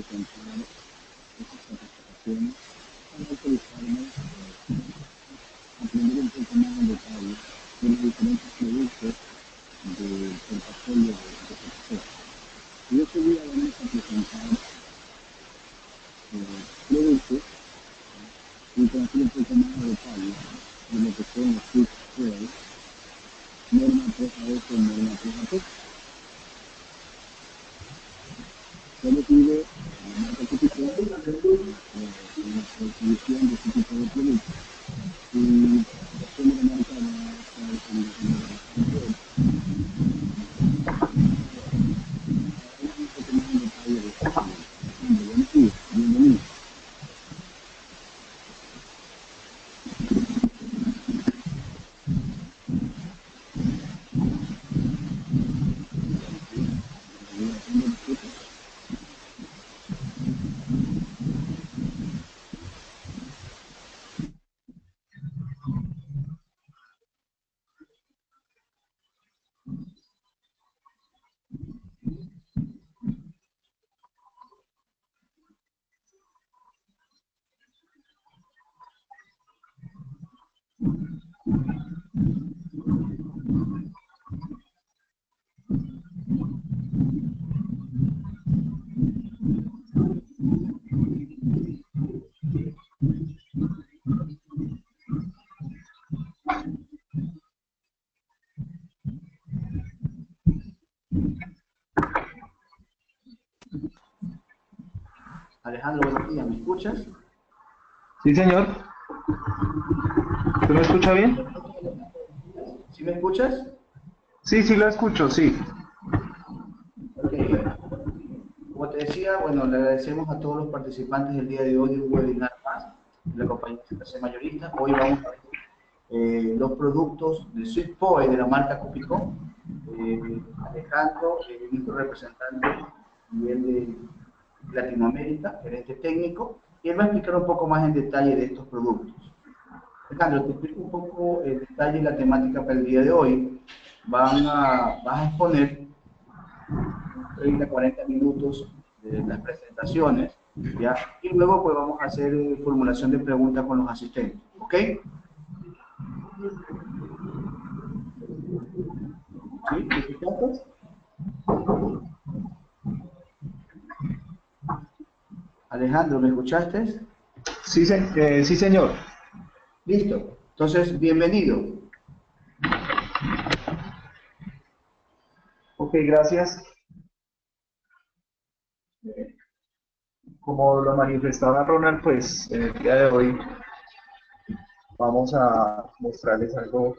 presentar estas capacitaciones para autorizarnos aprender un poco más en detalle de los diferentes productos del portafolio de Pepsi. Y este día vamos a presentar productos y conocer un poco más en detalle de lo que son los Switch Pro, norma 3A y norma 3A. Se recibe la marca típica en la distribución de este tipo de productos. Y como la marca va a estar en el bienvenido. Alejandro, buenos días, ¿me escuchas? Sí, señor. ¿Tú me escuchas bien? ¿Sí me escuchas? Sí, sí lo escucho, sí. Ok. Como te decía, bueno, le agradecemos a todos los participantes del día de hoy de un webinar más de la compañía CPC Mayorista. Hoy vamos a ver los productos de Sweet Poe de la marca Copicó. Alejandro, nuestro representante a nivel de Latinoamérica, gerente técnico, y él va a explicar un poco más en detalle de estos productos. Alejandro, te explico un poco el detalle y la temática para el día de hoy. Vas a exponer 30, 40 minutos de las presentaciones, ¿ya? Y luego pues vamos a hacer formulación de preguntas con los asistentes, ¿ok? ¿Sí? ¿Me escuchaste? Alejandro, ¿me escuchaste? Sí, sí, señor. Listo. Entonces, bienvenido. Ok, gracias. Como lo manifestaba Ronald, pues en el día de hoy vamos a mostrarles algo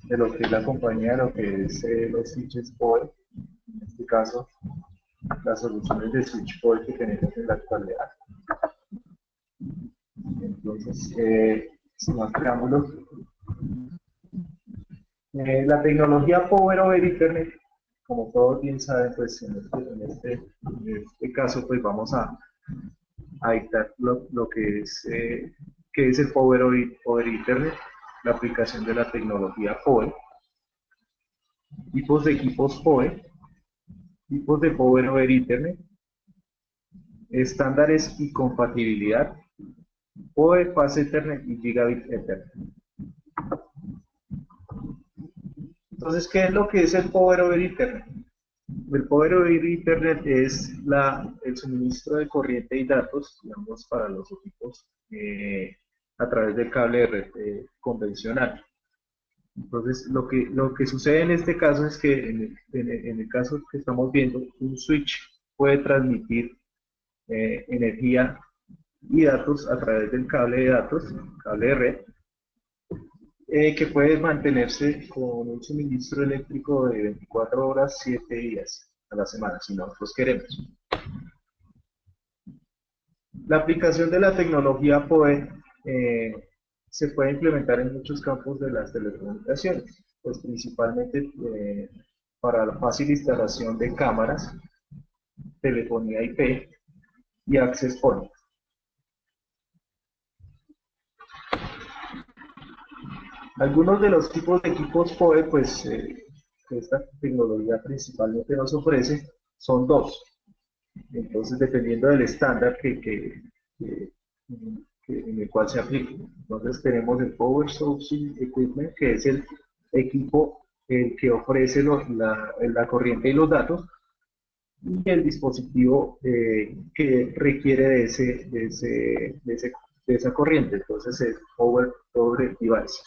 de lo que es la compañía, lo que es los switches POE, en este caso, las soluciones de switch POE que tenemos en la actualidad. Entonces, sin más preámbulos, la tecnología Power over Ethernet, como todos bien saben, pues en este caso, pues vamos a dictar lo que es el Power over Ethernet, la aplicación de la tecnología PoE, tipos de equipos PoE, tipos de Power over Ethernet, estándares y compatibilidad, PoE, Fast Ethernet y Gigabit Ethernet. Entonces, ¿qué es lo que es el Power over Ethernet? El Power over Ethernet es el suministro de corriente y datos, digamos, para los equipos a través del cable de red convencional. Entonces, lo que sucede en este caso es que en el caso que estamos viendo, un switch puede transmitir energía y datos a través del cable de datos, cable de red, que puede mantenerse con un suministro eléctrico de 24 horas, 7 días a la semana, si nosotros queremos. La aplicación de la tecnología PoE se puede implementar en muchos campos de las telecomunicaciones, pues principalmente para la fácil instalación de cámaras, telefonía IP y access point. Algunos de los tipos de equipos PoE, pues, que esta tecnología principalmente nos ofrece, son dos. Entonces, dependiendo del estándar en el cual se aplique. Entonces, tenemos el Power Sourcing Equipment, que es el equipo el que ofrece la corriente y los datos, y el dispositivo que requiere de esa corriente. Entonces, es Power Device.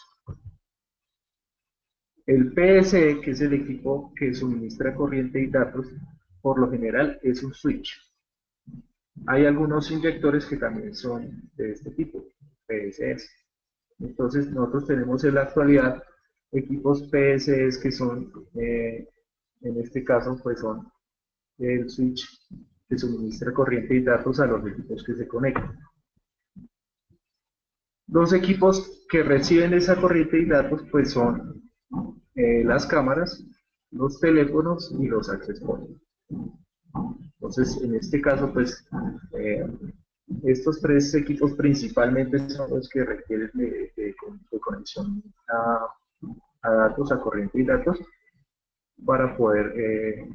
El PSE, que es el equipo que suministra corriente y datos, por lo general es un switch. Hay algunos inyectores que también son de este tipo, PSS. Entonces, nosotros tenemos en la actualidad equipos PSS que son, en este caso, pues son el switch que suministra corriente y datos a los equipos que se conectan. Los equipos que reciben esa corriente y datos, pues son las cámaras, los teléfonos y los access points. Entonces, en este caso, pues, estos tres equipos principalmente son los que requieren de conexión a datos, a corriente y datos, para poder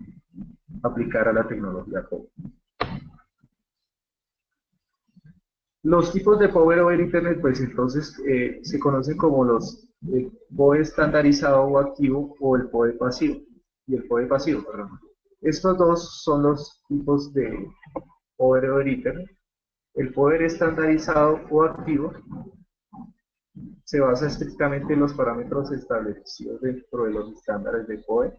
aplicar a la tecnología POWER. Los tipos de Power over Ethernet, pues entonces se conocen como los PoE estandarizado o activo o el PoE pasivo, y el PoE pasivo, perdón. Estos dos son los tipos de Power over Ethernet. El poder estandarizado o activo se basa estrictamente en los parámetros establecidos dentro de los estándares de PoE.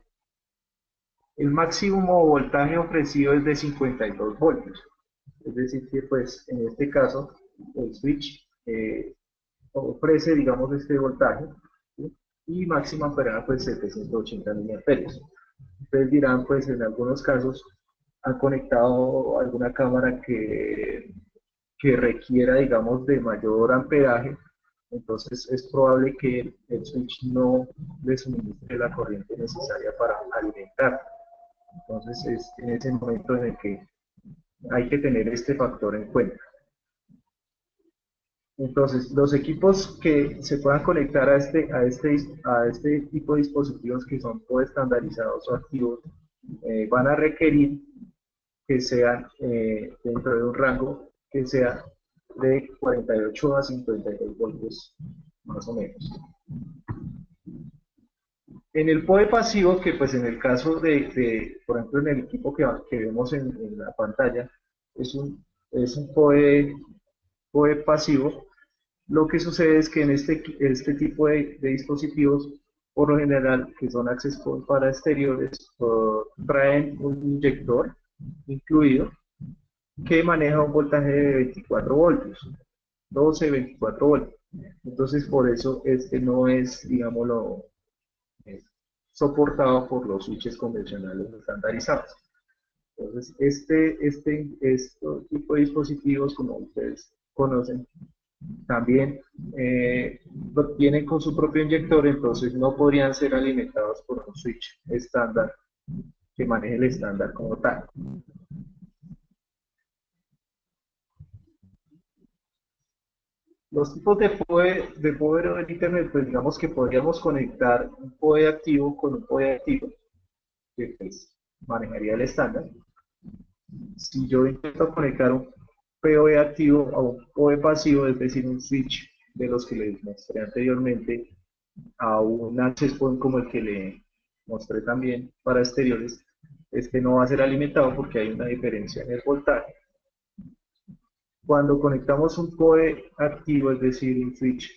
El máximo voltaje ofrecido es de 52 voltios. Es decir, que pues en este caso el switch ofrece, digamos, este voltaje, ¿sí? Y máxima amperada pues 780 miliamperios. Ustedes dirán, pues en algunos casos han conectado alguna cámara que requiera, digamos, de mayor amperaje, entonces es probable que el switch no le suministre la corriente necesaria para alimentar. Entonces es en ese momento en el que hay que tener este factor en cuenta. Entonces, los equipos que se puedan conectar a este tipo de dispositivos que son o estandarizados o activos van a requerir que sean dentro de un rango que sea de 48 a 52 voltios, más o menos. En el PoE pasivo, que pues en el caso por ejemplo, en el equipo que vemos en la pantalla, es un PoE pasivo. Lo que sucede es que en este tipo de dispositivos, por lo general, que son access point para exteriores, traen un inyector incluido que maneja un voltaje de 24 voltios, 12, 24 voltios. Entonces, por eso este no es, digámoslo, soportado por los switches convencionales estandarizados. Entonces, este tipo de dispositivos, como ustedes conocen, también vienen con su propio inyector, entonces no podrían ser alimentados por un switch estándar que maneje el estándar como tal. Los tipos de poder over Ethernet, pues digamos que podríamos conectar un PoE activo con un PoE activo, que pues manejaría el estándar. Si yo intento conectar un PoE activo a un PoE pasivo, es decir, un switch de los que les mostré anteriormente, a un access point como el que le mostré también para exteriores, este no va a ser alimentado porque hay una diferencia en el voltaje. Cuando conectamos un PoE activo, es decir, un switch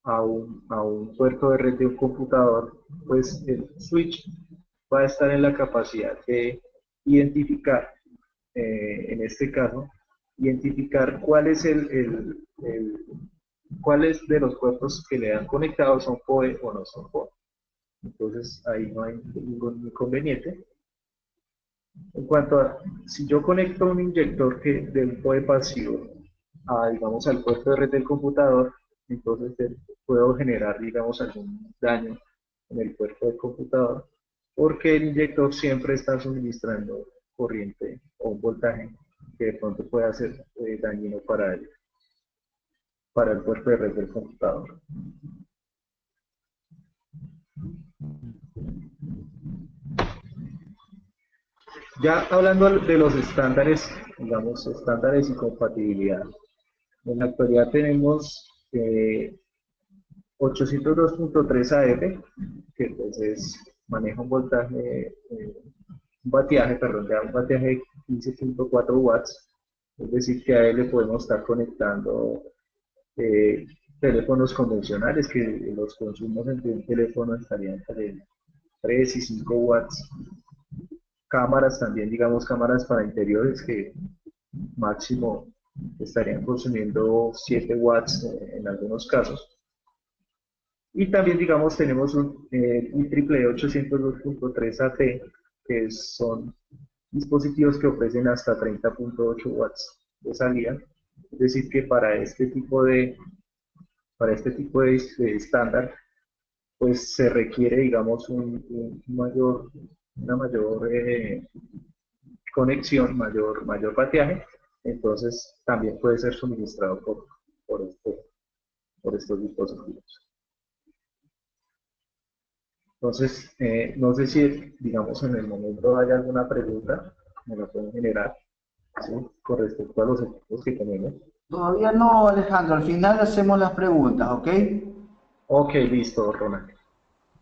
a un puerto de red de un computador, pues el switch va a estar en la capacidad de identificar, en este caso, identificar cuáles de los puertos que le han conectado son PoE o no son PoE. Entonces ahí no hay ningún inconveniente. En cuanto a, si yo conecto un inyector de un PoE pasivo digamos, al puerto de red del computador, entonces puedo generar, digamos, algún daño en el puerto del computador, porque el inyector siempre está suministrando corriente o un voltaje que de pronto pueda ser dañino para el puerto de red del computador. Ya hablando de los estándares, digamos, estándares y compatibilidad. En la actualidad tenemos 802.3 AF, que pues maneja un voltaje, un bateaje, perdón, de un bateaje de 15.4 watts, es decir, que a él le podemos estar conectando eh, teléfonos convencionales, que los consumos entre un teléfono estarían entre 3 y 5 watts. Cámaras también, digamos, cámaras para interiores que máximo estarían consumiendo 7 watts en algunos casos. Y también, digamos, tenemos un IEEE 802.3 AT, que son dispositivos que ofrecen hasta 30.8 watts de salida. Es decir, que para este tipo de estándar, pues se requiere, digamos, una mayor conexión, mayor bateaje. Entonces, también puede ser suministrado por estos dispositivos. Entonces, no sé si, digamos, en el momento hay alguna pregunta, me la pueden generar, ¿sí? Con respecto a los equipos que tenemos. Todavía no, Alejandro, al final hacemos las preguntas, ¿ok? Ok, listo, Ronald.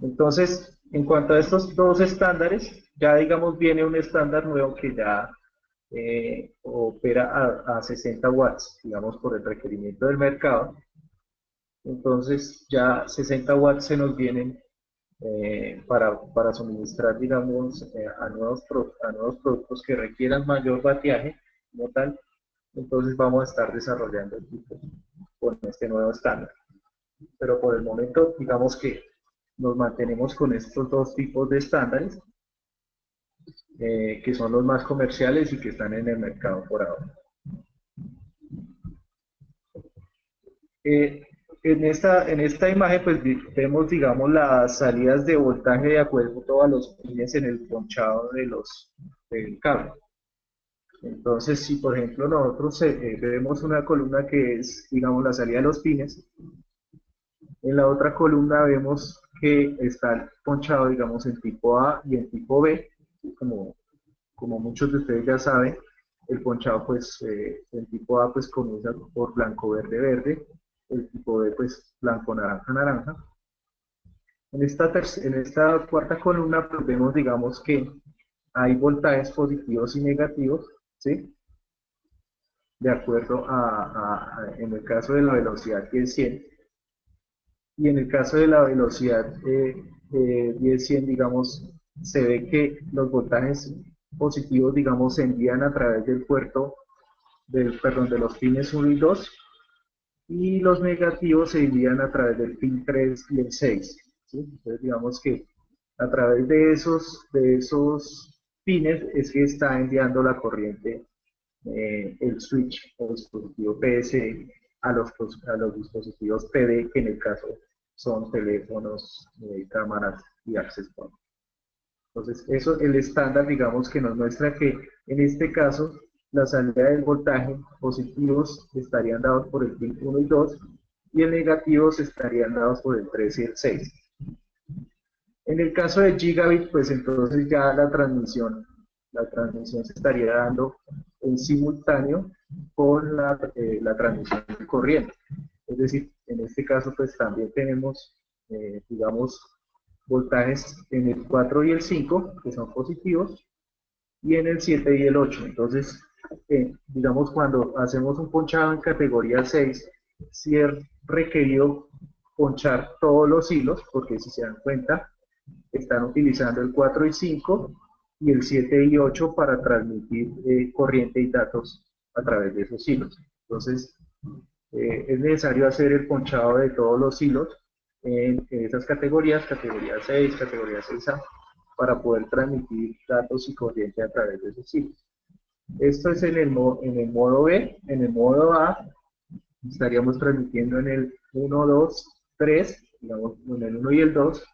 Entonces, en cuanto a estos dos estándares, ya digamos viene un estándar nuevo que ya opera a 60 watts, digamos, por el requerimiento del mercado. Entonces, ya 60 watts se nos vienen para suministrar, digamos, a nuevos productos que requieran mayor bateaje, como tal. Entonces, vamos a estar desarrollando equipos con este nuevo estándar. Pero por el momento, digamos que nos mantenemos con estos dos tipos de estándares, que son los más comerciales y que están en el mercado por ahora. Eh, en esta imagen pues vemos, digamos, las salidas de voltaje de acuerdo a los pines en el ponchado del cable. Entonces, si por ejemplo nosotros vemos una columna que es, digamos, la salida de los pines, en la otra columna vemos que está ponchado, digamos, en tipo A y en tipo B, como muchos de ustedes ya saben. El ponchado, pues, el tipo A, pues, comienza por blanco, verde, verde. El tipo B, pues, blanco, naranja, naranja. En esta cuarta columna, pues, vemos, digamos, que hay voltajes positivos y negativos, ¿sí? De acuerdo en el caso de la velocidad que es 100, y en el caso de la velocidad 10-100, digamos, se ve que los voltajes positivos, digamos, se envían a través del puerto, perdón, de los pines 1 y 2, y los negativos se envían a través del pin 3 y el 6. ¿Sí? Entonces, digamos que a través de esos pines es que está enviando la corriente, el switch o dispositivo PSE a los dispositivos PD, que en el caso son teléfonos, cámaras y access point. Entonces, eso, el estándar, digamos, que nos muestra que en este caso la salida del voltaje positivos estarían dados por el pin 1 y 2, y el negativos estarían dados por el 3 y el 6. En el caso de gigabit, pues entonces ya la transmisión se estaría dando en simultáneo con la transmisión de corriente. Es decir, en este caso, pues también tenemos, digamos, voltajes en el 4 y el 5, que son positivos, y en el 7 y el 8. Entonces, digamos, cuando hacemos un ponchado en categoría 6, si es requerido ponchar todos los hilos, porque si se dan cuenta, están utilizando el 4 y 5 y el 7 y 8 para transmitir corriente y datos a través de esos hilos. Entonces, es necesario hacer el ponchado de todos los hilos en esas categoría 6, categoría 6A, para poder transmitir datos y corriente a través de esos hilos. Esto es en el modo B. En el modo A estaríamos transmitiendo en el 1, 2, 3, digamos, en el 1 y el 2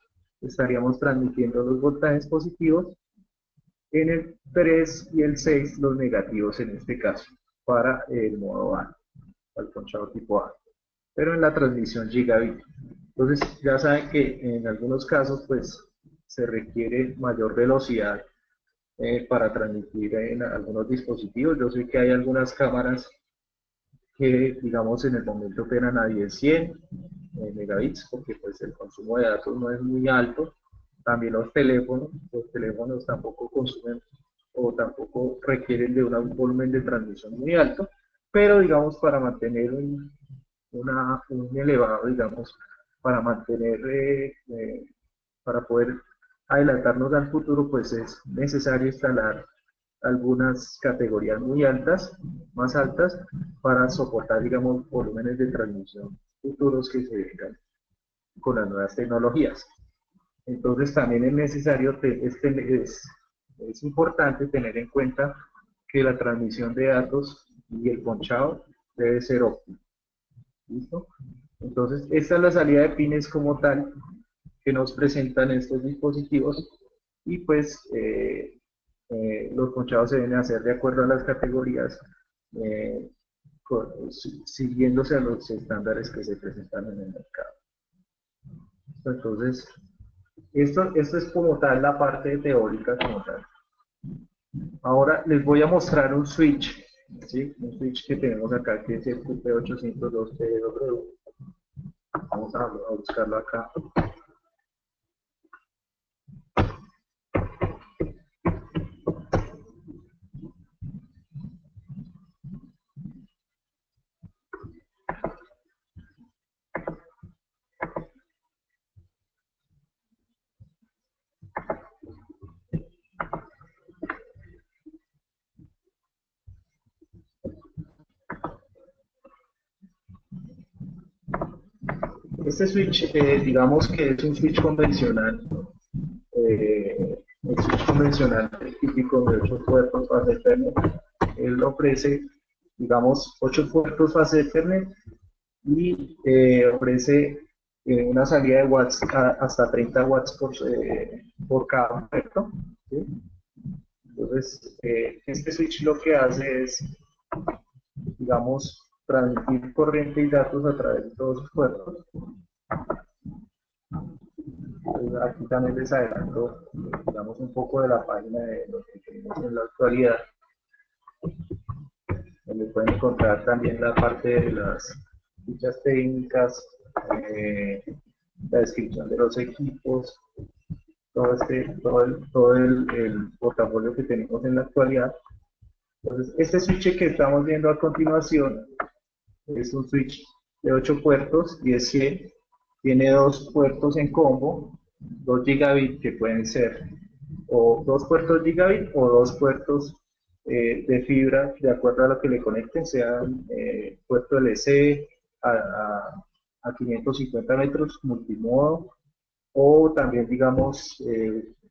estaríamos transmitiendo los voltajes positivos, en el 3 y el 6 los negativos en este caso, para el modo A, al ponchado tipo A, pero en la transmisión gigabit. Entonces ya saben que en algunos casos pues se requiere mayor velocidad para transmitir en algunos dispositivos. Yo sé que hay algunas cámaras que, digamos, en el momento operan a 10-100 megabits, porque pues el consumo de datos no es muy alto. También los teléfonos tampoco consumen o tampoco requieren de un volumen de transmisión muy alto, pero digamos para mantener un elevado, digamos, para mantener, para poder adelantarnos al futuro, pues es necesario instalar algunas categorías muy altas, más altas, para soportar, digamos, volúmenes de transmisión futuros que se vengan con las nuevas tecnologías. Entonces también es necesario, es importante tener en cuenta que la transmisión de datos y el ponchado debe ser óptimo. ¿Listo? Entonces, esta es la salida de pines como tal que nos presentan estos dispositivos y pues los ponchados se deben hacer de acuerdo a las categorías, siguiéndose a los estándares que se presentan en el mercado. Entonces, esto es como tal la parte teórica como tal. Ahora les voy a mostrar un switch, ¿sí? Un switch que tenemos acá que es el QP802TW. Vamos a buscarlo acá. Este switch, digamos que es un switch convencional, el switch convencional típico de 8 puertos fase Ethernet. Él ofrece, digamos, 8 puertos fase Ethernet y ofrece una salida de watts hasta 30 watts por cada puerto, ¿sí? Entonces, este switch lo que hace es, digamos, transmitir corriente y datos a través de todos sus puertos. Aquí también les adelanto, digamos, un poco de la página de lo que tenemos en la actualidad, donde pueden encontrar también la parte de las fichas técnicas, la descripción de los equipos, todo el portafolio que tenemos en la actualidad. Entonces, este switch que estamos viendo a continuación es un switch de 8 puertos y es que tiene 2 puertos en combo, 2 gigabit que pueden ser o 2 puertos gigabit o 2 puertos de fibra, de acuerdo a lo que le conecten, sean puerto LC a 550 metros multimodo, o también, digamos,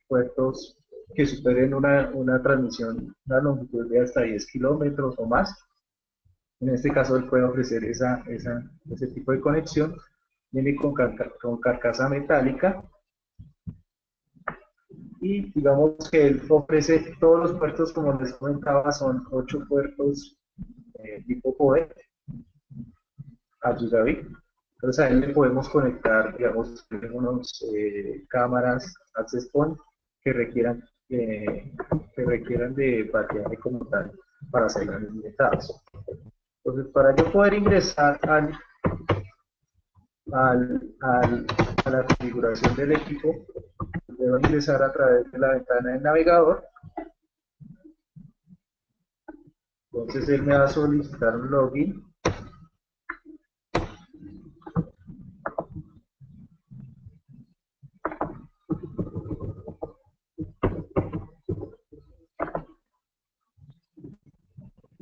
puertos que superen una transmisión, una longitud de hasta 10 kilómetros o más. En este caso, él puede ofrecer ese tipo de conexión. Viene con carcasa metálica y digamos que él ofrece todos los puertos, como les comentaba, son 8 puertos tipo PoE a gigabit. Entonces a él le podemos conectar, digamos, unos cámaras, access point que requieran de batería como tal para hacer grandes limitados. Entonces, para yo poder ingresar a la configuración del equipo, debo ingresar a través de la ventana del navegador. Entonces él me va a solicitar un login.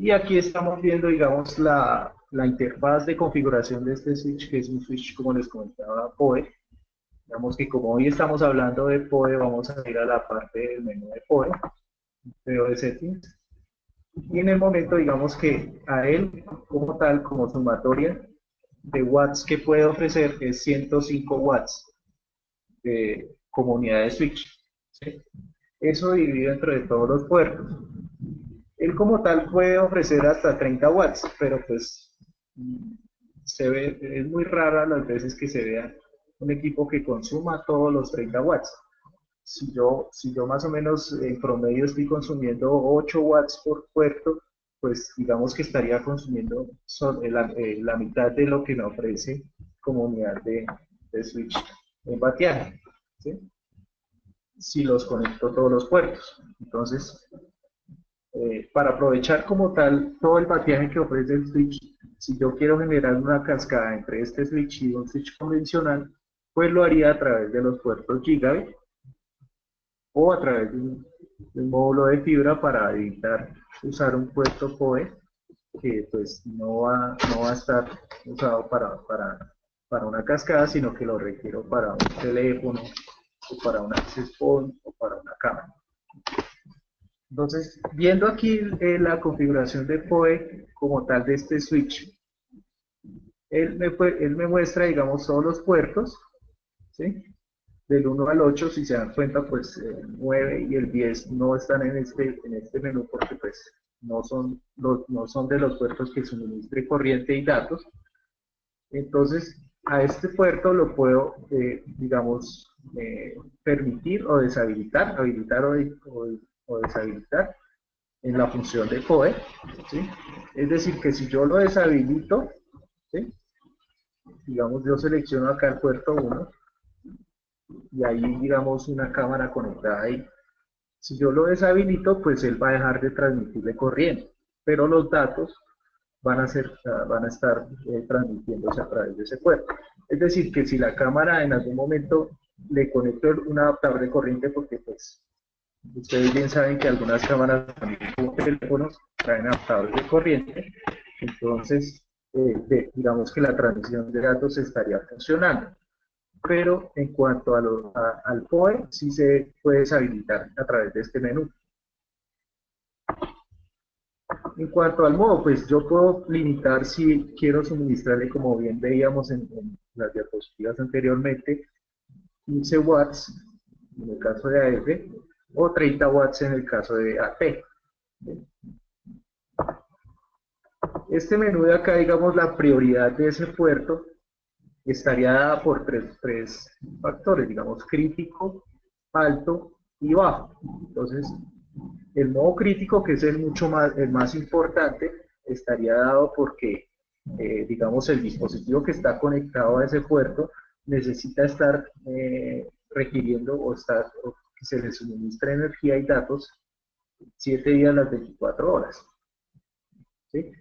Y aquí estamos viendo, digamos, la interfaz de configuración de este switch, que es un switch, como les comentaba, PoE. Digamos que como hoy estamos hablando de PoE, vamos a ir a la parte del menú de PoE, de Settings. Y en el momento, digamos que a él, como tal, como sumatoria de watts que puede ofrecer es 105 watts de comunidad de switch, ¿sí? Eso dividido entre de todos los puertos. Él como tal puede ofrecer hasta 30 watts, pero pues es muy rara las veces que se vea un equipo que consuma todos los 30 watts. si yo más o menos en promedio estoy consumiendo 8 watts por puerto, pues digamos que estaría consumiendo la mitad de lo que me ofrece como unidad de switch en bateaje, ¿sí? Si los conecto todos los puertos. Entonces, para aprovechar como tal todo el bateaje que ofrece el switch, si yo quiero generar una cascada entre este switch y un switch convencional, pues lo haría a través de los puertos Gigabit o a través de un módulo de fibra para evitar usar un puerto PoE que pues no va a estar usado para una cascada, sino que lo requiero para un teléfono o para un access point o para una cámara. Entonces, viendo aquí la configuración de PoE como tal de este switch, él me muestra, digamos, todos los puertos, ¿sí? Del 1 al 8, si se dan cuenta, pues el 9 y el 10 no están en este menú porque pues no son de los puertos que suministre corriente y datos. Entonces, a este puerto lo puedo, digamos, permitir o deshabilitar, habilitar o deshabilitar en la función de PoE, ¿sí? Es decir, que si yo lo deshabilito, ¿sí? Digamos, yo selecciono acá el puerto 1 y ahí, digamos, una cámara conectada ahí. Si yo lo deshabilito, pues él va a dejar de transmitirle corriente, pero los datos van a estar transmitiéndose a través de ese puerto. Es decir, que si la cámara en algún momento le conecto un adaptador de corriente, porque pues ustedes bien saben que algunas cámaras también como teléfonos traen adaptadores de corriente, entonces digamos que la transmisión de datos estaría funcionando. Pero en cuanto al PoE, sí se puede deshabilitar a través de este menú. En cuanto al modo, pues yo puedo limitar si quiero suministrarle, como bien veíamos en las diapositivas anteriormente, 15 watts en el caso de AF o 30 watts en el caso de AP. Este menú de acá, digamos, la prioridad de ese puerto estaría dada por tres factores, digamos, crítico, alto y bajo. Entonces, el modo crítico, que es el más importante, estaría dado porque, digamos, el dispositivo que está conectado a ese puerto necesita estar requiriendo o que se le suministre energía y datos 7 días las 24 horas. ¿Sí?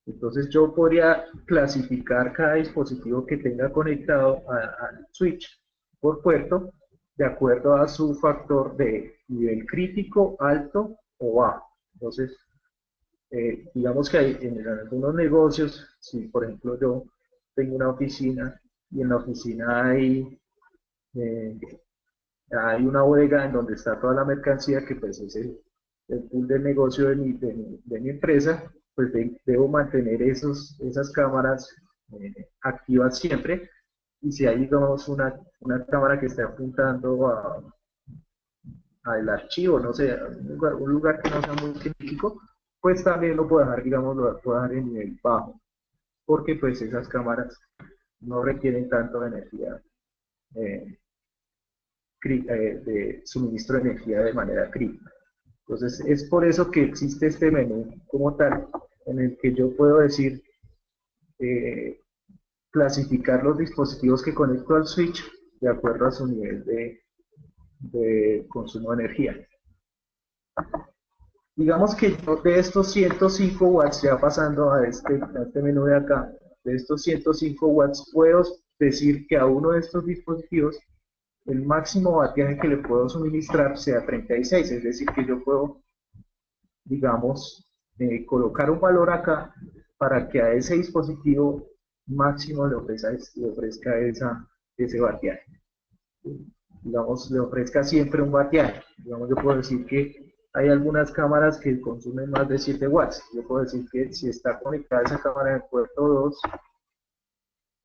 Entonces yo podría clasificar cada dispositivo que tenga conectado al switch por puerto de acuerdo a su factor de nivel crítico, alto o bajo. Entonces, digamos que en algunos negocios, si por ejemplo yo tengo una oficina y en la oficina eh, hay una bodega en donde está toda la mercancía que pues es el pool de negocio de mi empresa, pues debo mantener esas cámaras activas siempre. Y si hay, digamos, una cámara que esté apuntando al archivo, no sé, un lugar que no sea muy crítico, pues también lo puedo dejar, digamos, lo puedo dejar en nivel bajo, porque pues esas cámaras no requieren tanto de energía, eh, de suministro de energía de manera crítica. Entonces, es por eso que existe este menú como tal, en el que yo puedo decir, clasificar los dispositivos que conecto al switch de acuerdo a su nivel de consumo de energía. Digamos que yo de estos 105 watts, ya pasando a este menú de acá, de estos 105 watts, puedo decir que a uno de estos dispositivos el máximo bateaje que le puedo suministrar sea 36, es decir, que yo puedo, digamos, colocar un valor acá para que a ese dispositivo máximo le ofrezca ese bateaje. Digamos, le ofrezca siempre un bateaje. Digamos, yo puedo decir que hay algunas cámaras que consumen más de 7 watts. Yo puedo decir que si está conectada esa cámara en el puerto 2,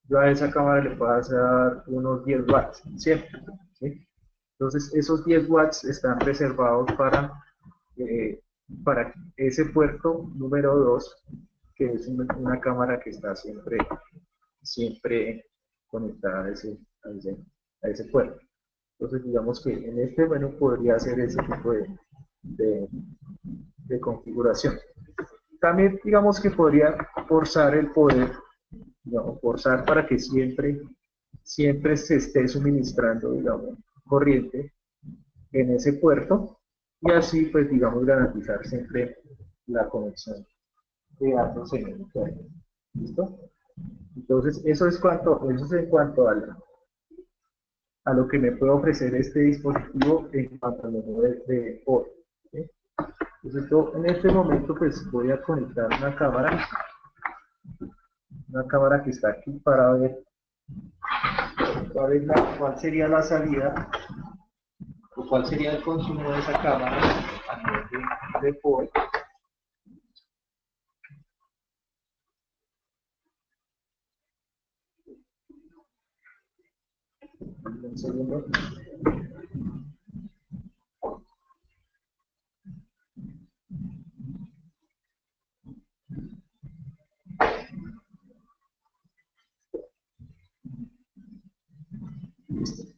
yo a esa cámara le puedo hacer unos 10 watts, siempre. ¿Sí? Entonces, esos 10 watts están reservados para ese puerto número 2, que es una cámara que está siempre conectada a ese puerto. Entonces, digamos que en este menú podría hacer ese tipo de, de configuración. También, digamos que podría forzar el poder, digamos, forzar para que siempre se esté suministrando, digamos, corriente en ese puerto y así, pues, digamos, garantizar siempre la conexión de datos en el puerto. ¿Listo? Entonces, eso es en cuanto a lo que me puede ofrecer este dispositivo en cuanto al menú de hoy. ¿Sí? Entonces, yo en este momento, pues, voy a conectar una cámara que está aquí para ver cuál sería la salida o cuál sería el consumo de esa cámara a nivel de POE. Un segundo.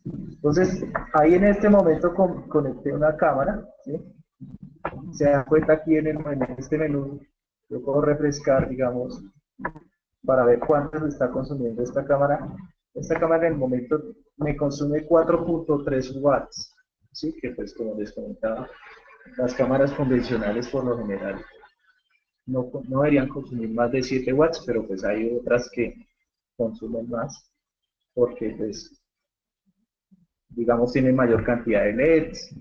Entonces, ahí en este momento conecté una cámara, ¿sí? Se da cuenta aquí en este menú, yo puedo refrescar, digamos, para ver cuánto se está consumiendo esta cámara. Esta cámara en el momento me consume 4.3 watts, ¿sí? Que pues como les comentaba, las cámaras convencionales por lo general no deberían consumir más de 7 watts, pero pues hay otras que consumen más, porque pues digamos tienen mayor cantidad de LEDs,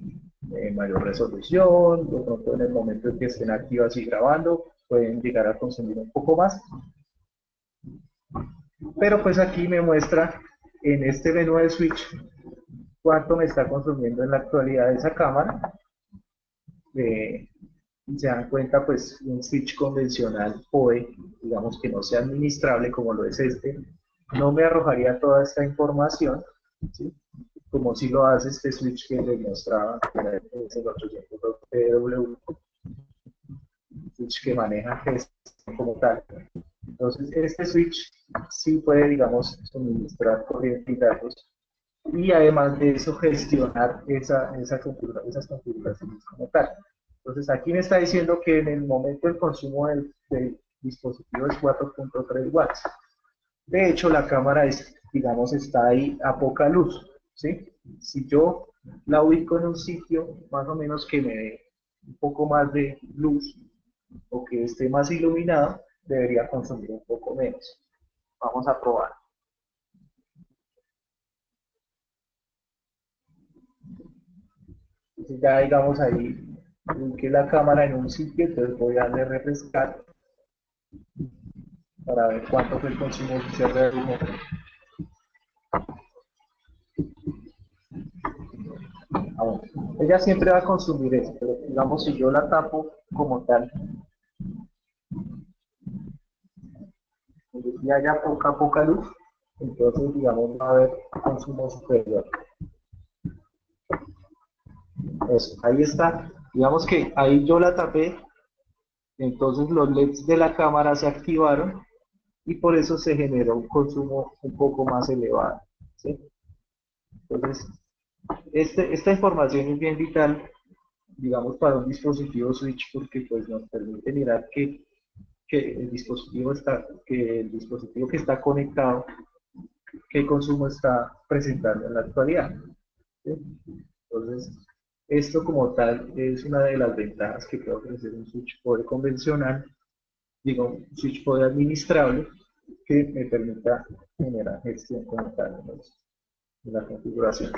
mayor resolución, de pronto en el momento en que estén activas y grabando, pueden llegar a consumir un poco más. Pero pues aquí me muestra en este menú de switch cuánto me está consumiendo en la actualidad esa cámara. Se dan cuenta, pues un switch convencional POE, digamos que no sea administrable como lo es este, no me arrojaría toda esta información, ¿sí? Como si lo hace este switch que les mostraba, que era el 802 PW, switch que maneja GES como tal. Entonces, este switch sí puede, digamos, suministrar corriente y datos y además de eso gestionar esas configuraciones como tal. Entonces, aquí me está diciendo que en el momento el consumo del dispositivo es 4.3 watts. De hecho, la cámara digamos, está ahí a poca luz, ¿sí? Si yo la ubico en un sitio más o menos que me dé un poco más de luz o que esté más iluminado, debería consumir un poco menos. Vamos a probar. Entonces ya digamos ahí, ubiqué la cámara en un sitio, entonces voy a darle refrescar para ver cuánto fue el consumo oficial de humo. Bueno, ella siempre va a consumir eso, pero digamos si yo la tapo como tal, y haya poca luz, entonces digamos va a haber consumo superior. Eso, ahí está. Digamos que ahí yo la tapé, entonces los LEDs de la cámara se activaron y por eso se generó un consumo un poco más elevado, ¿sí? Entonces, esta información es bien vital, digamos, para un dispositivo switch porque pues nos permite mirar que el dispositivo que está conectado, qué consumo está presentando en la actualidad, ¿sí? Entonces, esto como tal es una de las ventajas que puede ofrecer un switch POE convencional, digo, un switch POE administrable, que me permita generar gestión como tal en la configuración.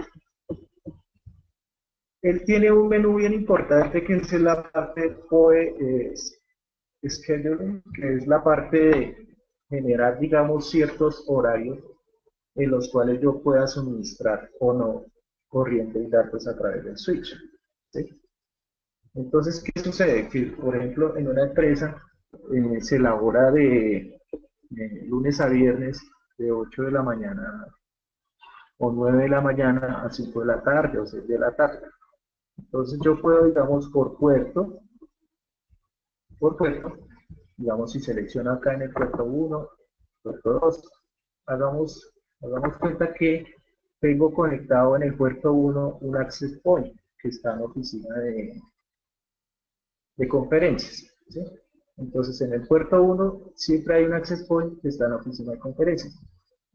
Él tiene un menú bien importante que es la parte POE Scheduling, que es la parte de generar, digamos, ciertos horarios en los cuales yo pueda suministrar o no corriente y datos a través del switch, ¿sí? Entonces, ¿qué sucede? Que, por ejemplo, en una empresa se elabora de lunes a viernes de 8 de la mañana o 9 de la mañana a 5 de la tarde o 6 de la tarde. Entonces yo puedo, digamos, por puerto, digamos, si selecciono acá en el puerto 1, puerto 2, hagamos cuenta que tengo conectado en el puerto 1 un access point que está en la oficina de conferencias, ¿sí? Entonces, en el puerto 1 siempre hay un access point que está en la oficina de conferencias.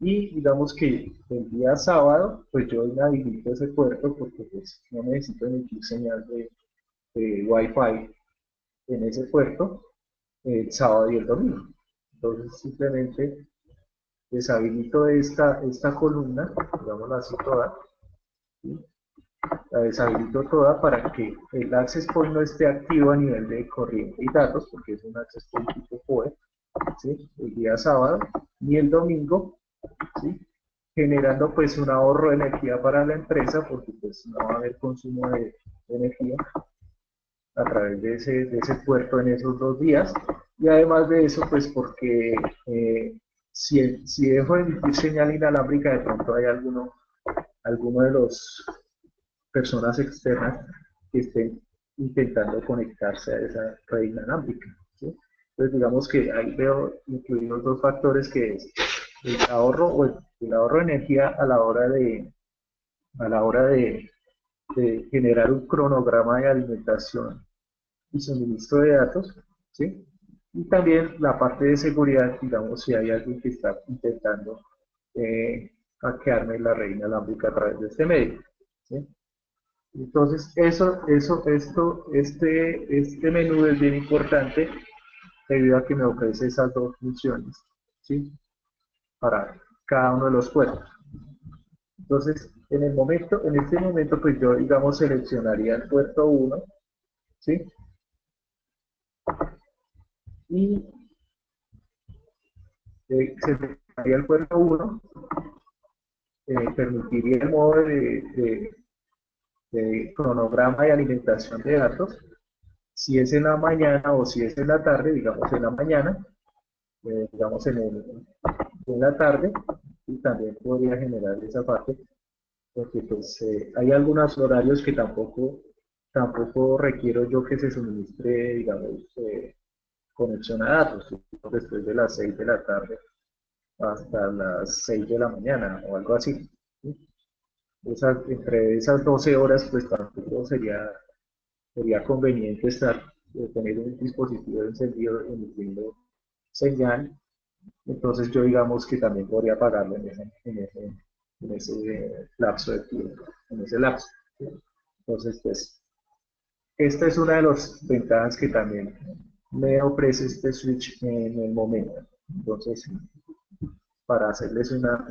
Y digamos que el día sábado, pues yo inhabilito ese puerto porque pues, no necesito emitir señal de Wi-Fi en ese puerto el sábado y el domingo. Entonces, simplemente deshabilito esta columna, digámoslo así toda, ¿sí? La deshabilito toda para que el access point no esté activo a nivel de corriente y datos, porque es un access point tipo PoE, ¿sí? El día sábado ni el domingo, ¿sí? Generando pues un ahorro de energía para la empresa, porque pues no va a haber consumo de energía a través de ese puerto en esos 2 días, y además de eso pues porque si dejo de emitir señal inalámbrica, de pronto hay alguno de los personas externas que estén intentando conectarse a esa red inalámbrica, ¿sí? Entonces digamos que ahí veo incluidos 2 factores, que es el ahorro o el ahorro de energía a la hora de generar un cronograma de alimentación y suministro de datos, ¿sí? Y también la parte de seguridad, digamos, si hay alguien que está intentando hackearme la red inalámbrica a través de este medio, ¿sí? Entonces, este menú es bien importante debido a que me ofrece esas 2 funciones, ¿sí? Para cada uno de los puertos. Entonces, en este momento, pues yo, digamos, seleccionaría el puerto 1, ¿sí? Y seleccionaría el puerto 1, permitiría el modo de cronograma y alimentación de datos. Si es en la mañana o si es en la tarde, digamos en la mañana, digamos en la tarde, y también podría generar esa parte, porque pues hay algunos horarios que tampoco requiero yo que se suministre, digamos, conexión a datos, después de las 6 de la tarde hasta las 6 de la mañana o algo así, ¿sí? Entre esas 12 horas, pues tampoco sería conveniente tener un dispositivo encendido emitiendo señal. Entonces yo digamos que también podría pagarlo en ese lapso de tiempo, en ese lapso, ¿sí? Entonces, pues, esta es una de las ventajas que también me ofrece este switch en el momento. Entonces, para hacerles una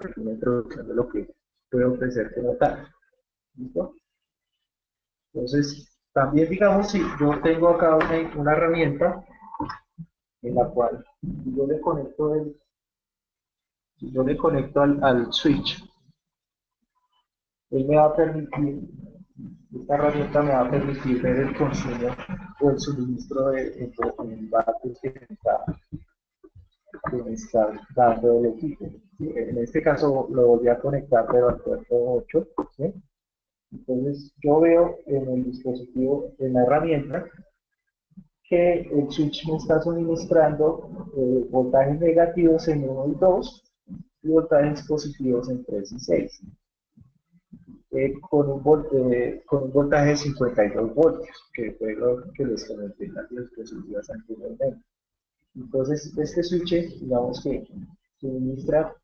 pequeña introducción de lo que puede ofrecer como tal. ¿Listo? Entonces, también digamos, si yo tengo acá una herramienta en la cual yo le conecto, yo le conecto al switch, él me va a permitir, esta herramienta me va a permitir ver el consumo o el suministro en datos que me está dando el equipo. ¿Sí? En este caso lo voy a conectar pero al puerto 8, ¿sí? Entonces yo veo en el dispositivo, en la herramienta, que el switch me está suministrando voltajes negativos en 1 y 2 y voltajes positivos en 3 y 6, con un voltaje de 52 voltios, que fue lo que les comenté en las diapositivas anteriormente. Entonces, este switch, digamos que suministra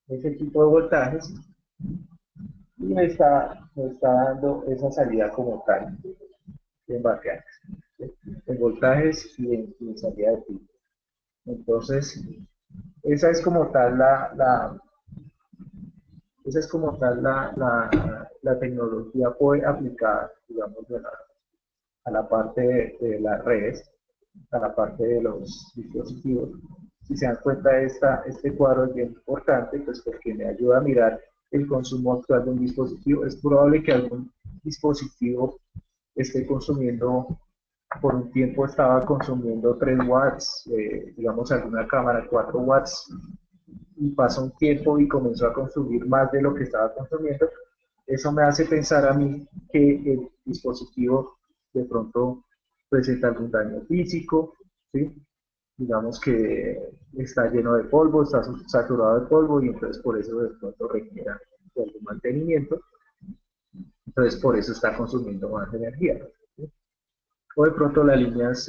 ese tipo de voltajes y me está dando esa salida como tal en variantes, ¿sí? En voltajes y en salida de pico. Entonces, esa es como tal esa es como tal la tecnología aplicada, digamos, a la parte de las redes, a la parte de los dispositivos. Si se dan cuenta, este cuadro es bien importante, pues porque me ayuda a mirar el consumo actual de un dispositivo. Es probable que algún dispositivo esté consumiendo, por un tiempo estaba consumiendo 3 watts, digamos alguna cámara 4 watts, y pasó un tiempo y comenzó a consumir más de lo que estaba consumiendo. Eso me hace pensar a mí que el dispositivo de pronto presenta algún daño físico, ¿sí? digamos que está lleno de polvo, está saturado de polvo y entonces por eso de pronto requiera de algún mantenimiento, entonces por eso está consumiendo más energía. ¿Sí? O de pronto las líneas,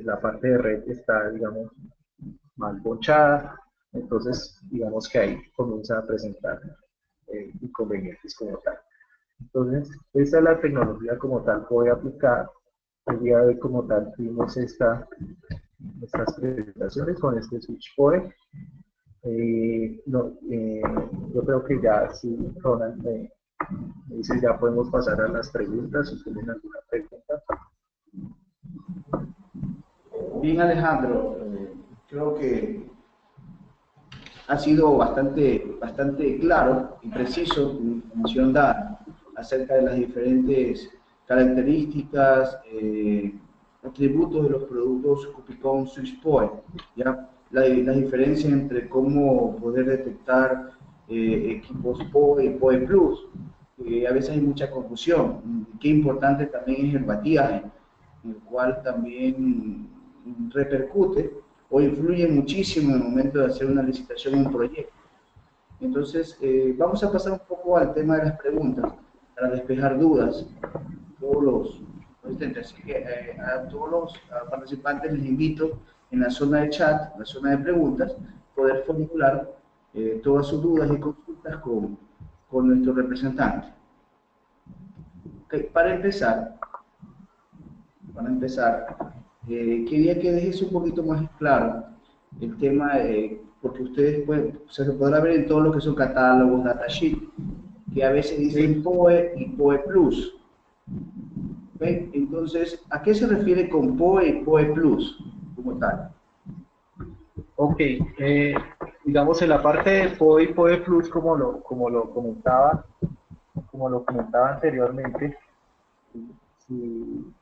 la parte de red está, digamos, mal ponchada, entonces digamos que ahí comienza a presentar inconvenientes como tal. Entonces, esta es la tecnología como tal que voy a aplicar. El día de hoy como tal tuvimos estas presentaciones con este switch PoE. No, yo creo que ya sí, Ronald me dice ya podemos pasar a las preguntas, si tienen alguna pregunta. Bien, Alejandro, creo que ha sido bastante claro y preciso tu información dada acerca de las diferentes características, atributos de los productos Cupicon Switch PoE, ¿ya? La diferencia entre cómo poder detectar equipos PoE y PoE Plus. A veces hay mucha confusión. Qué importante también es el batiaje, el cual también repercute o influye muchísimo en el momento de hacer una licitación o un proyecto. Entonces, vamos a pasar un poco al tema de las preguntas para despejar dudas todos los asistentes. Así que a todos los participantes les invito en la zona de chat, en la zona de preguntas, poder formular todas sus dudas y consultas con nuestro representante. Okay, para empezar, quería que dejes un poquito más claro el tema, porque ustedes se lo podrá ver en todo lo que son catálogos, datasheet, que a veces dicen PoE y PoE Plus. ¿Okay? Entonces, ¿a qué se refiere con PoE y PoE Plus como tal? Ok, digamos en la parte de PoE y PoE Plus, como lo comentaba anteriormente, si,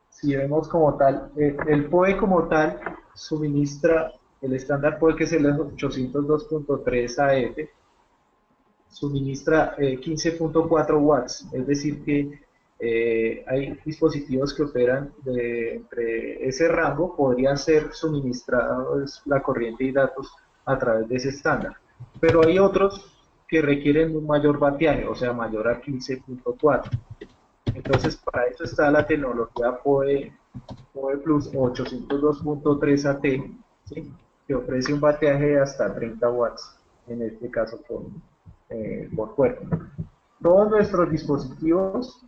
si vemos como tal, el PoE como tal suministra el estándar PoE que es el 802.3 AF, suministra 15.4 watts, es decir que hay dispositivos que operan entre ese rango, podrían ser suministrados la corriente y datos a través de ese estándar, pero hay otros que requieren un mayor bateaje, o sea, mayor a 15.4. Entonces, para eso está la tecnología PoE Plus 802.3 AT, ¿sí? Que ofrece un bateaje de hasta 30 watts, en este caso por puerto. Todos nuestros dispositivos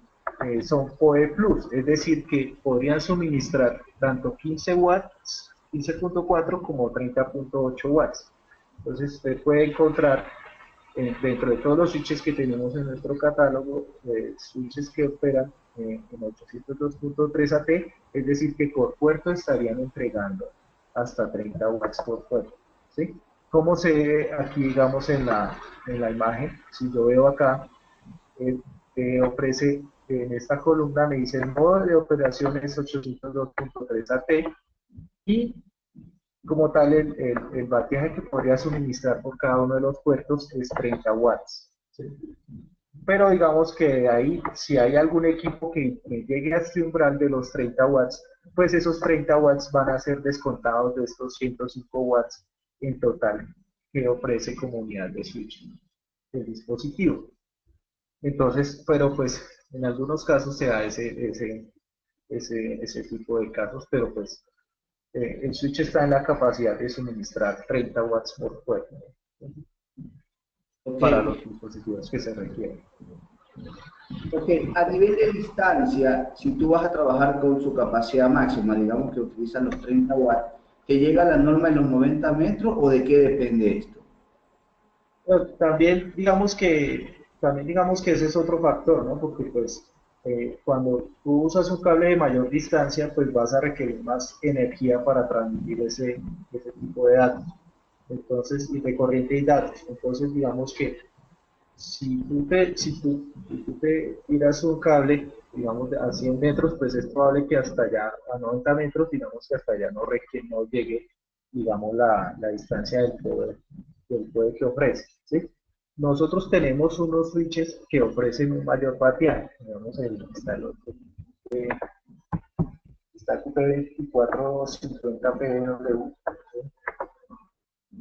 son PoE Plus, es decir, que podrían suministrar tanto 15 watts, 15.4 como 30.8 watts. Entonces, usted puede encontrar dentro de todos los switches que tenemos en nuestro catálogo, switches que operan en 802.3 AT, es decir, que por puerto estarían entregando hasta 30 watts por puerto. ¿Sí? ¿Cómo se ve aquí, digamos, en la imagen? Si yo veo acá, ofrece en esta columna, me dice el modo de operación es 802.3 AT y como tal, el bateaje que podría suministrar por cada uno de los puertos es 30 watts. ¿Sí? Pero digamos que ahí, si hay algún equipo que llegue a este umbral de los 30 watts, pues esos 30 watts van a ser descontados de estos 105 watts en total que ofrece como unidad de switch el dispositivo. Entonces, pero pues en algunos casos se da ese tipo de casos, pero pues el switch está en la capacidad de suministrar 30 watts por puerto para Okay. los dispositivos que se requieren. Ok, a nivel de distancia, si tú vas a trabajar con su capacidad máxima, digamos que utilizan los 30 watts, ¿te llega la norma en los 90 metros o de qué depende esto? Bueno, también digamos que ese es otro factor, ¿no? Porque pues cuando tú usas un cable de mayor distancia, pues vas a requerir más energía para transmitir ese tipo de datos. Entonces, y de corriente y datos. Entonces, digamos que si tú te tiras un cable, digamos, a 100 metros, pues es probable que hasta allá, a 90 metros, digamos que hasta allá no llegue, digamos, la distancia del poder que ofrece, ¿sí? Nosotros tenemos unos switches que ofrecen un mayor bateaje, digamos, está está QP2450PW,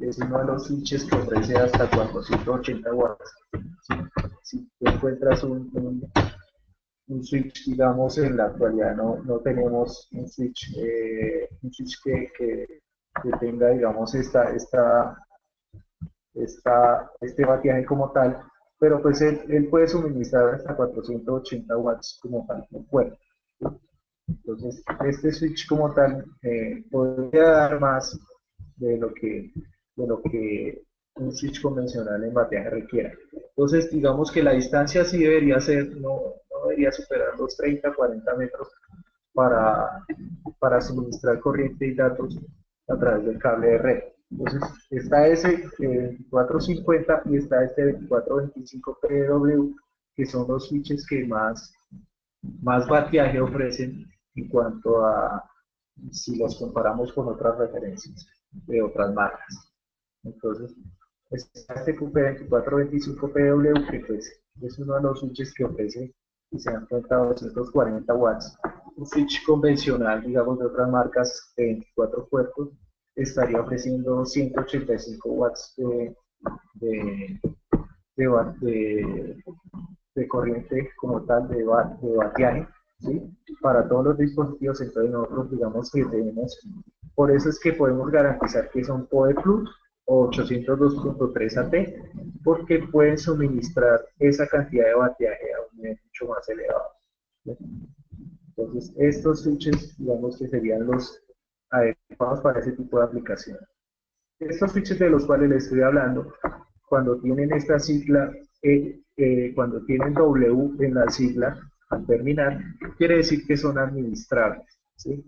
es uno de los switches que ofrece hasta 480 watts. Si tú encuentras un switch, digamos, en la actualidad no tenemos un switch que tenga, digamos, este bateaje como tal, pero pues él puede suministrar hasta 480 watts como tal, por puerto. Entonces, este switch como tal podría dar más de lo que un switch convencional en bateaje requiera. Entonces, digamos que la distancia sí debería ser, no debería superar los 30, 40 metros para suministrar corriente y datos a través del cable de red. Entonces, está ese 2450 y está este 2425 PW, que son los switches que más bateaje ofrecen en cuanto a si los comparamos con otras referencias de otras marcas. Entonces, este QP2425PW, que pues es uno de los switches que ofrece y se dan cuenta 240 watts. Un switch convencional, digamos, de otras marcas de 24 puertos, estaría ofreciendo 185 watts de corriente como tal, de bateaje, ¿sí? Para todos los dispositivos. Entonces nosotros digamos que tenemos, por eso es que podemos garantizar que son PoE Plus o 802.3 AT, porque pueden suministrar esa cantidad de bateaje a un nivel mucho más elevado, ¿sí? Entonces estos switches digamos que serían los adecuados para ese tipo de aplicación. Estos switches de los cuales les estoy hablando, cuando tienen esta sigla, cuando tienen W en la sigla, al terminar, quiere decir que son administrables, ¿sí?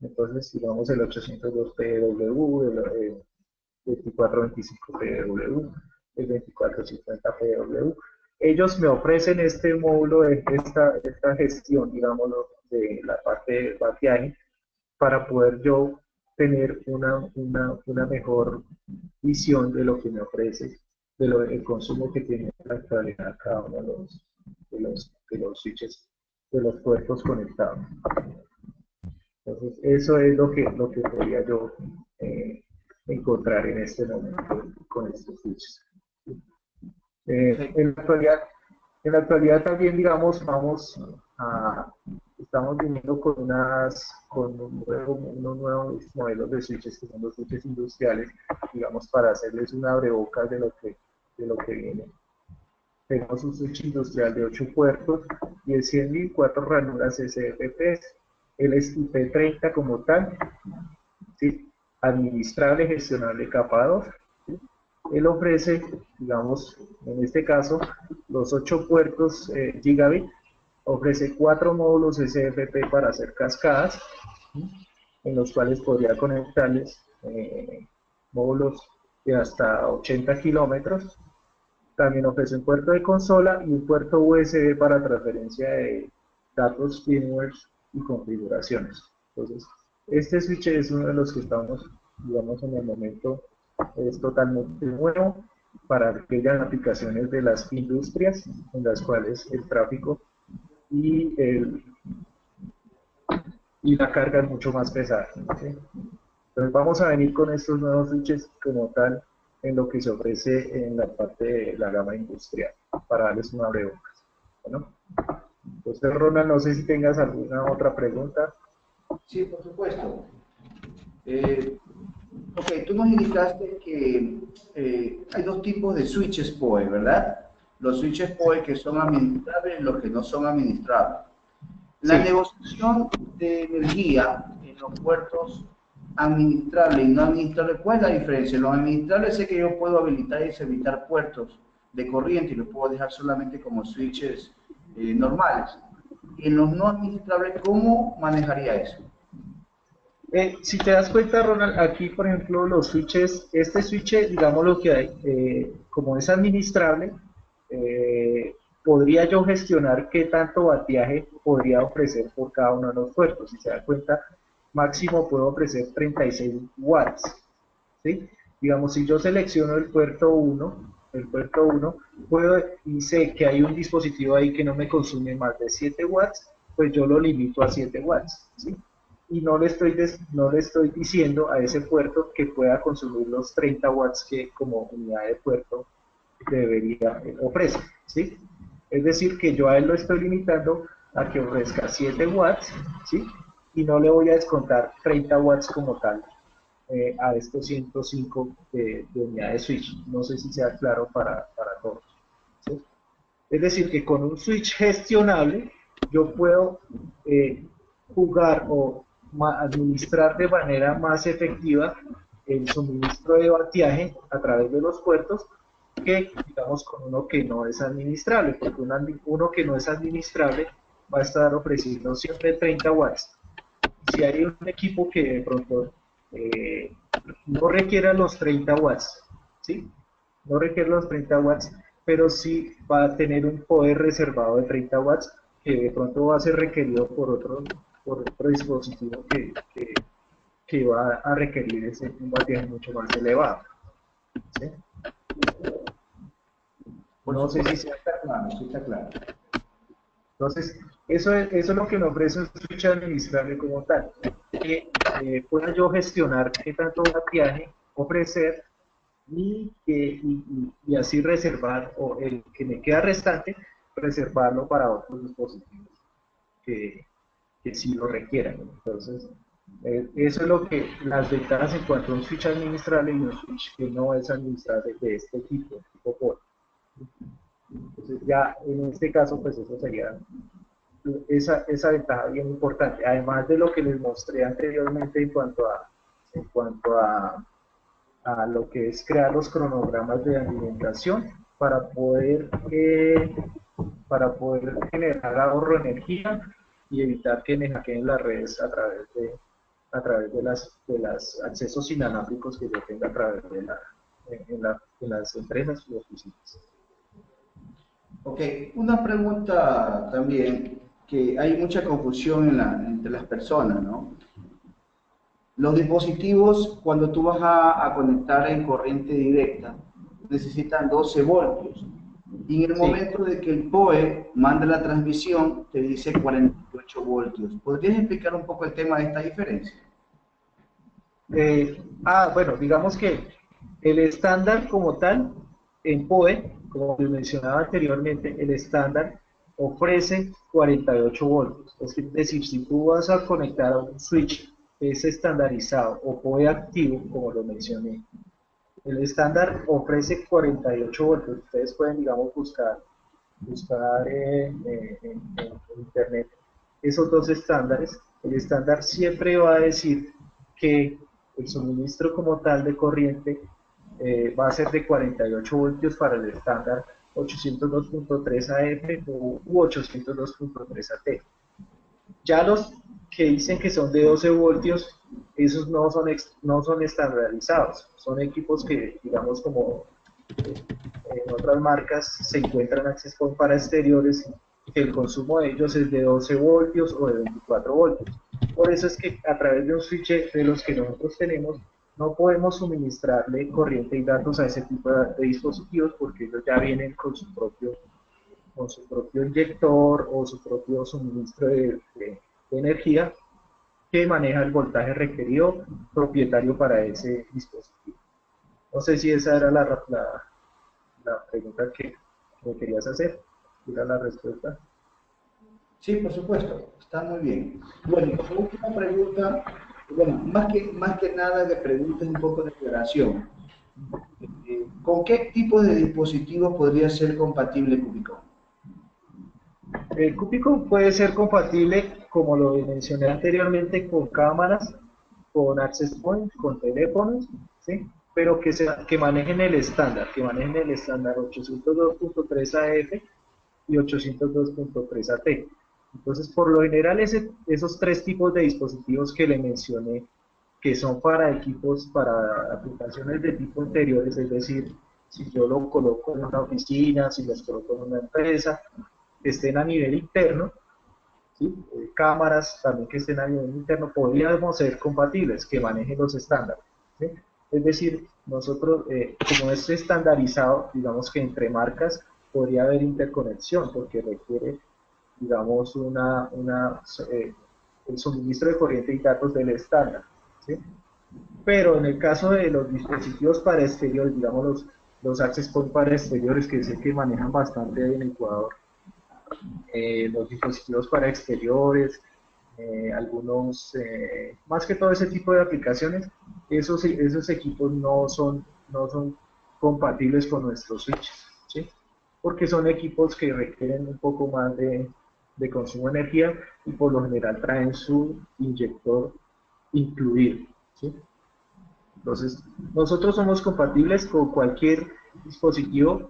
Entonces, digamos el 802PW, el 2425PW, el 2450PW, ellos me ofrecen este módulo de esta gestión, digámoslo, de la parte de bateaje, para poder yo tener una mejor visión de lo que me ofrece, del consumo que tiene en la actualidad cada uno de los switches, de los puertos conectados. Entonces, eso es lo que podría yo encontrar en este momento con estos switches. En la actualidad también, digamos, estamos viniendo con unos nuevos modelos de switches, que son los switches industriales, digamos, para hacerles un abrebocas de lo que viene. Tenemos un switch industrial de 8 puertos y el 100.000 4 ranuras SFP. Él es IP30 como tal, ¿sí? Administrable, gestionable, capa 2. ¿Sí? Él ofrece, digamos, en este caso, los 8 puertos gigabit, ofrece 4 módulos SFP para hacer cascadas, ¿sí? En los cuales podría conectarles módulos de hasta 80 kilómetros. También ofrece un puerto de consola y un puerto USB para transferencia de datos, firmware y configuraciones. Entonces, este switch es uno de los que estamos, digamos, en el momento, es totalmente nuevo para aquellas aplicaciones de las industrias en las cuales el tráfico y la carga es mucho más pesada, ¿sí? Entonces vamos a venir con estos nuevos switches como tal en lo que se ofrece en la parte de la gama industrial, para darles una breve. Bueno, entonces Ronald, no sé si tengas alguna otra pregunta. Sí, por supuesto. Ok, tú nos indicaste que hay dos tipos de switches PoE, ¿verdad? Los switches PoE que son administrables y los que no son administrables. La Sí. negociación de energía en los puertos administrables y no administrables, ¿cuál es la diferencia? En los administrables sé que yo puedo habilitar y deshabilitar puertos de corriente y los puedo dejar solamente como switches normales. Y en los no administrables, ¿cómo manejaría eso? Si te das cuenta, Ronald, aquí, por ejemplo, los switches, este switch, digamos lo que hay, como es administrable, podría yo gestionar qué tanto bateaje podría ofrecer por cada uno de los puertos. Si se da cuenta, máximo puedo ofrecer 36 watts, ¿sí? Digamos, si yo selecciono el puerto 1, puedo, y sé que hay un dispositivo ahí que no me consume más de 7 watts, pues yo lo limito a 7 watts, ¿sí? y no le estoy diciendo a ese puerto que pueda consumir los 30 watts que como unidad de puerto debería ofrecer, ¿sí? Es decir, que yo a él lo estoy limitando a que ofrezca 7 watts, ¿sí? Y no le voy a descontar 30 watts como tal a estos 105 de unidad de switch. No sé si sea claro para todos, ¿sí? Es decir, que con un switch gestionable yo puedo jugar o administrar de manera más efectiva el suministro de bateaje a través de los puertos que, digamos, con uno que no es administrable, porque uno que no es administrable va a estar ofreciendo siempre 30 watts. Si hay un equipo que de pronto eh, no requiera los 30 watts, ¿sí? No requiere los 30 watts, pero sí va a tener un poder reservado de 30 watts que de pronto va a ser requerido por otro dispositivo que va a requerir un bateaje mucho más elevado, ¿sí? Por No sé si supuesto, sea. está claro, sí está claro. Entonces, eso es lo que me ofrece un switch administrable como tal, que pueda yo gestionar qué tanto viaje ofrecer y así reservar, o el que me queda restante, reservarlo para otros dispositivos que, que sí lo requieran. Entonces, eso es lo que las ventajas en cuanto a un switch administrable y un switch que no es administrable de este tipo POE. Entonces, ya en este caso, pues eso sería esa ventaja bien importante, además de lo que les mostré anteriormente en cuanto a lo que es crear los cronogramas de alimentación para poder generar ahorro de energía y evitar que me hackeen las redes a través de los accesos inalámbricos que yo tenga a través de las empresas y oficinas. Ok, una pregunta también, que hay mucha confusión entre las personas, ¿no? Los dispositivos, cuando tú vas a conectar en corriente directa, necesitan 12 voltios. Y en el Sí. momento de que el POE manda la transmisión, te dice 48 voltios. ¿Podrías explicar un poco el tema de esta diferencia? Bueno, digamos que el estándar como tal, en POE, como les mencionaba anteriormente, el estándar ofrece 48 voltios. Es decir, si tú vas a conectar a un switch que es estandarizado o POE activo, como lo mencioné, el estándar ofrece 48 voltios. Ustedes pueden, digamos, buscar en internet esos dos estándares. El estándar siempre va a decir que el suministro como tal de corriente va a ser de 48 voltios para el estándar 802.3 AF u 802.3 AT. Ya los que dicen que son de 12 voltios, esos no son estandarizados, son equipos que, digamos, como en otras marcas se encuentran access point para exteriores, que el consumo de ellos es de 12 voltios o de 24 voltios. Por eso es que a través de un switch de los que nosotros tenemos, no podemos suministrarle corriente y datos a ese tipo de dispositivos porque ellos ya vienen con su propio inyector o su propio suministro de energía que maneja el voltaje requerido propietario para ese dispositivo. No sé si esa era la pregunta que me querías hacer. Era la respuesta. Sí, por supuesto, está muy bien. Bueno, y como última pregunta, bueno, más que nada de preguntas, un poco de aclaración. ¿Con qué tipo de dispositivo podría ser compatible Cubicon? El Cúpico puede ser compatible, como lo mencioné anteriormente, con cámaras, con access point, con teléfonos, ¿sí? Pero que manejen el estándar 802.3 AF y 802.3 AT. Entonces, por lo general, esos tres tipos de dispositivos que le mencioné, que son para equipos, para aplicaciones de tipo interiores, es decir, si yo lo coloco en una oficina, si los coloco en una empresa, que estén a nivel interno, ¿sí? Cámaras también que estén a nivel interno, podríamos ser compatibles, que manejen los estándares, ¿sí? Es decir, nosotros, como es estandarizado, digamos que entre marcas podría haber interconexión, porque requiere, digamos, el suministro de corriente y datos del estándar, ¿sí? Pero en el caso de los dispositivos para exteriores, digamos los access point para exteriores, que sé que manejan bastante en Ecuador, los dispositivos para exteriores, algunos, más que todo ese tipo de aplicaciones, esos equipos no son compatibles con nuestros switches, ¿sí? Porque son equipos que requieren un poco más de consumo de energía y por lo general traen su inyector incluido, ¿sí? Entonces, nosotros somos compatibles con cualquier dispositivo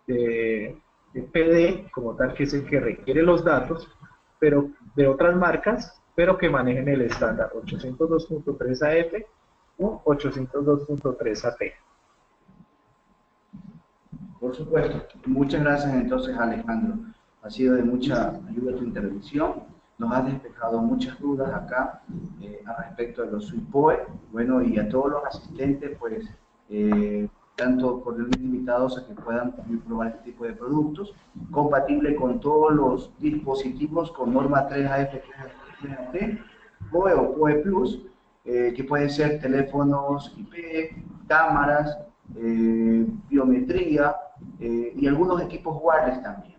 de PD, como tal, que es el que requiere los datos, pero de otras marcas, pero que manejen el estándar 802.3 AF o 802.3 AP. Por supuesto. Muchas gracias entonces, Alejandro. Ha sido de mucha ayuda tu intervención. Nos has despejado muchas dudas acá al respecto de los SUIPOE. Bueno, y a todos los asistentes, pues, tanto cordialmente invitados a que puedan también probar este tipo de productos, compatible con todos los dispositivos con norma 3AF3AT, POE o POE Plus, que pueden ser teléfonos IP, cámaras, biometría y algunos equipos wireless también.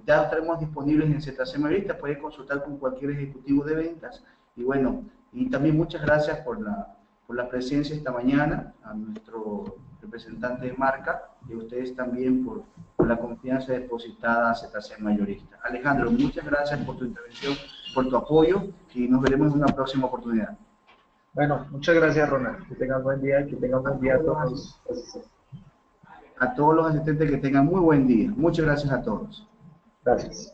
Ya los tenemos disponibles en ZC Mayorista, puede consultar con cualquier ejecutivo de ventas. Y bueno, y también muchas gracias por la presencia esta mañana, a nuestro representante de marca, y a ustedes también por la confianza depositada a ZC Mayorista. Alejandro, muchas gracias por tu intervención, por tu apoyo, y nos veremos en una próxima oportunidad. Bueno, muchas gracias, Ronald. Que tengan buen día y que tengan buen día a todos. A todos los asistentes que tengan muy buen día. Muchas gracias a todos. Gracias.